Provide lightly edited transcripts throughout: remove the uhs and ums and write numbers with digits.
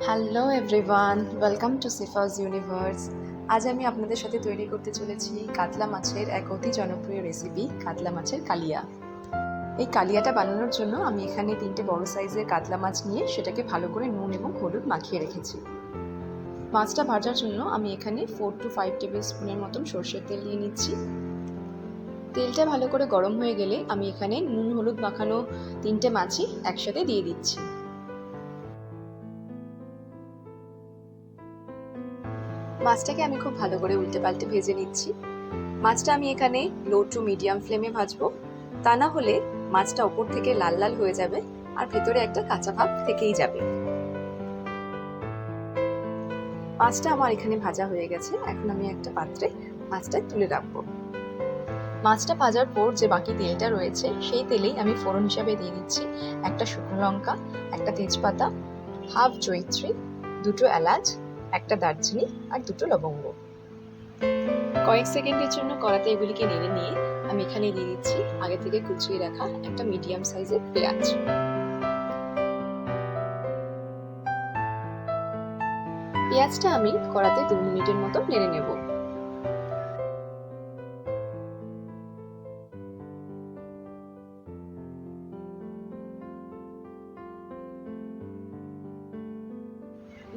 Hello everyone, welcome to সিফাস universe. আজ আমি আপনাদের সাথে তৈরি করতে চলেছি কাতলা মাছের এক অতি জনপ্রিয় রেসিপি, কাতলা মাছের কালিয়া। এই কালিয়াটা বানানোর জন্য আমি এখানে 3টে বড় সাইজের কাতলা মাছ নিয়ে সেটাকে ভালো করে নুন এবং হলুদ মাখিয়ে রেখেছি। মাছটা ভাজার জন্য আমি এখানে 4 to 5 টেবিল স্পুনের মতন সরষের তেল নিয়ে নিচ্ছি। তেলটা ভালো করে গরম হয়ে গেলে আমি এখানে নুন হলুদ মাখানো 3টে মাছই একসাথে দিয়ে দিচ্ছি। মাছটাকে আমি খুব ভালো করে উল্টে পাল্টে ভেজে নিচ্ছি। মাছটা আমি এখানে লো টু মিডিয়াম ফ্লেমে ভাজবো, তা না হলে মাছটা ওপর থেকে লাল লাল হয়ে যাবে আর ভেতরে একটা কাঁচা ভাব থেকেই যাবে। মাছটা আমার এখানে ভাজা হয়ে গেছে, এখন আমি একটা পাত্রে মাছটা তুলে রাখবো। মাছটা ভাজার পর যে বাকি তেলটা রয়েছে সেই তেলেই আমি ফোড়ন হিসাবে দিয়ে দিচ্ছি একটা শুকনো লঙ্কা, একটা তেজপাতা, হাফ জয়িত্রী, 2টো এলাচ, একটা দারচিনি আর 2টো লবঙ্গ। কয়েক সেকেন্ডের জন্য কড়াতে এগুলিকে নেড়ে নিয়ে আমি এখানে দিয়ে দিচ্ছি আগে থেকে কুচিয়ে রাখা একটা মিডিয়াম সাইজের পেঁয়াজ। পেঁয়াজটা আমি কড়াতে 2 মিনিটের মতো নেড়ে নেব।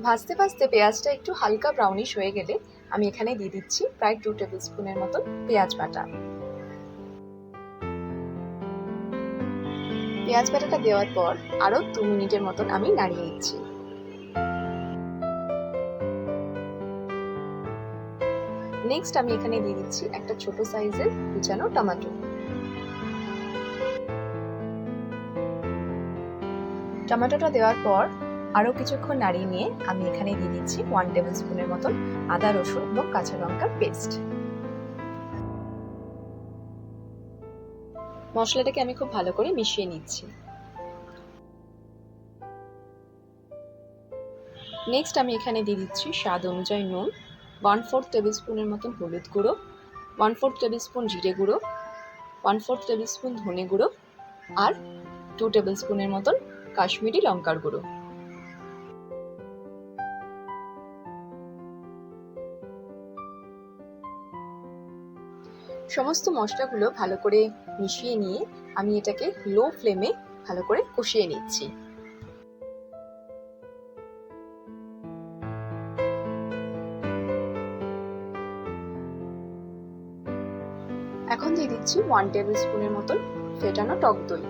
ভাজতে ভাজতে পেঁয়াজটা একটু হালকা ব্রাউনিশ হয়ে গেলে আমি এখানে দিয়ে দিচ্ছি প্রায় 2 টেবিল স্পুনের মতন পেঁয়াজ বাটা। পেঁয়াজ বাটাটা দেওয়ার পর আরো 2 মিনিটের মতন আমি নাড়িয়ে নিচ্ছি। নেক্সট আমি এখানে দিয়ে দিচ্ছি একটা ছোট সাইজের কুচানো টমেটো। টমেটোটা দেওয়ার পর আরো কিছুক্ষণ নাড়িয়ে নিয়ে আমি এখানে দিয়ে দিচ্ছি 1 টেবিল স্পুনের মতন আদা রসুন এবং কাঁচা লঙ্কার পেস্ট। মশলাটাকে আমি খুব ভালো করে মিশিয়ে নিচ্ছি। নেক্সট আমি এখানে দিয়ে দিচ্ছি স্বাদ অনুযায়ী নুন, 1/4 টেবিল স্পুনের মতন হলুদ গুঁড়ো, 1/4 টেবিল স্পুন জিরে গুঁড়ো, 1/4 টেবিল স্পুন ধনে গুঁড়ো আর 2 টেবিল স্পুনের মতন কাশ্মীরি লঙ্কার গুঁড়ো। সমস্ত মশলাগুলো ভালো করে মিশিয়ে নিয়ে আমি এটাকে লো ফ্লেমে ভালো করে কষিয়ে নিচ্ছি। এখন দিয়ে দিচ্ছি 1 টেবিল স্পুনের মতন ফেটানো টক দই।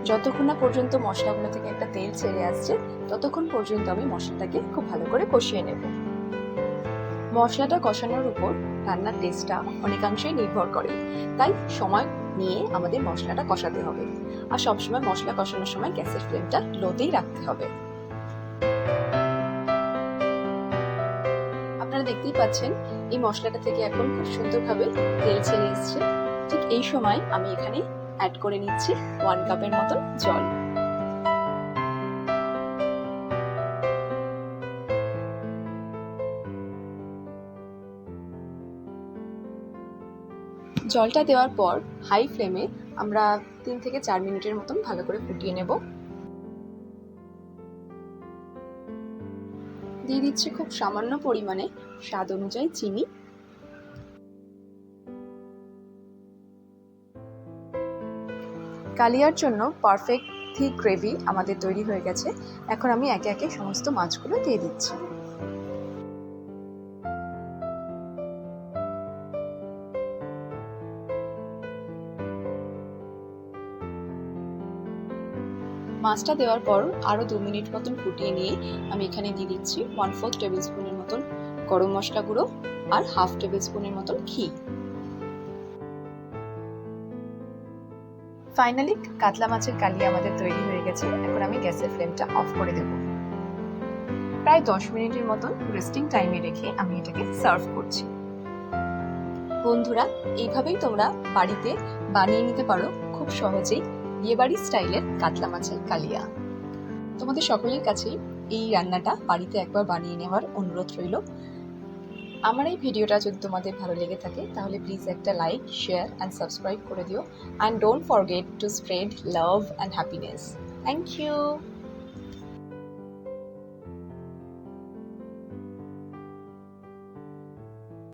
যতক্ষণ না পর্যন্ত মশলাগুলো থেকে একটা তেল ছেড়ে আসছে ততক্ষণ পর্যন্ত আমি মশলাটাকে খুব ভালো করে কষিয়ে নেব। মশলাটা কষানোর উপর রান্নার টেস্টটা অনেকাংশেই নির্ভর করে, তাই সময় নিয়ে আমাদের মশলাটা কষাতে হবে আর সবসময় মশলা কষানোর সময় গ্যাসের ফ্লেমটা লোতেই রাখতে হবে। আপনারা দেখতেই পাচ্ছেন এই মশলাটা থেকে এখন খুব সুন্দরভাবে তেল ছেড়ে এসছে। ঠিক এই সময় আমি এখানে অ্যাড করে নিচ্ছি 1 কাপের মতন জল। জলটা দেওয়ার পর হাই ফ্লেমে আমরা 3 থেকে 4 মিনিটের মতন ভালো করে ফুটিয়ে নেব। দিয়ে দিচ্ছি খুব সামান্য পরিমাণে স্বাদ অনুযায়ী চিনি। কালিয়ার জন্য পারফেক্ট থিক গ্রেভি আমাদের তৈরি হয়ে গেছে। এখন আমি একে একে সমস্ত মাছগুলো দিয়ে দিচ্ছি। মাছটা দেওয়ার পর আরো 2 মিনিট মতন ফুটিয়ে নিয়ে আমি এখানে দিয়ে দিচ্ছি 1/4 টেবিল স্পুনের মতন গরম মশলা গুঁড়ো আর হাফ টেবিল স্পুনের মতন ঘি। ফাইনালি কাতলা মাছের কালিয়া আমাদের তৈরি হয়ে গেছে। এখন আমি গ্যাসের ফ্লেমটা অফ করে দেব। প্রায় 10 মিনিটের মতন রেস্টিং টাইমে রেখে আমি এটাকে সার্ভ করছি। বন্ধুরা, এইভাবেই তোমরা বাড়িতে বানিয়ে নিতে পারো খুব সহজেই বিয়েবাড়ি স্টাইলের কাতলা মাছের কালিয়া। তোমাদের সকলের কাছেই এই রান্নাটা বাড়িতে একবার বানিয়ে নেওয়ার অনুরোধ রইল। আমার এই ভিডিওটা যদি তোমাদের ভালো লেগে থাকে তাহলে প্লিজ একটা লাইক, শেয়ার অ্যান্ড সাবস্ক্রাইব করে দিও। And don't forget to spread love and happiness. Thank you.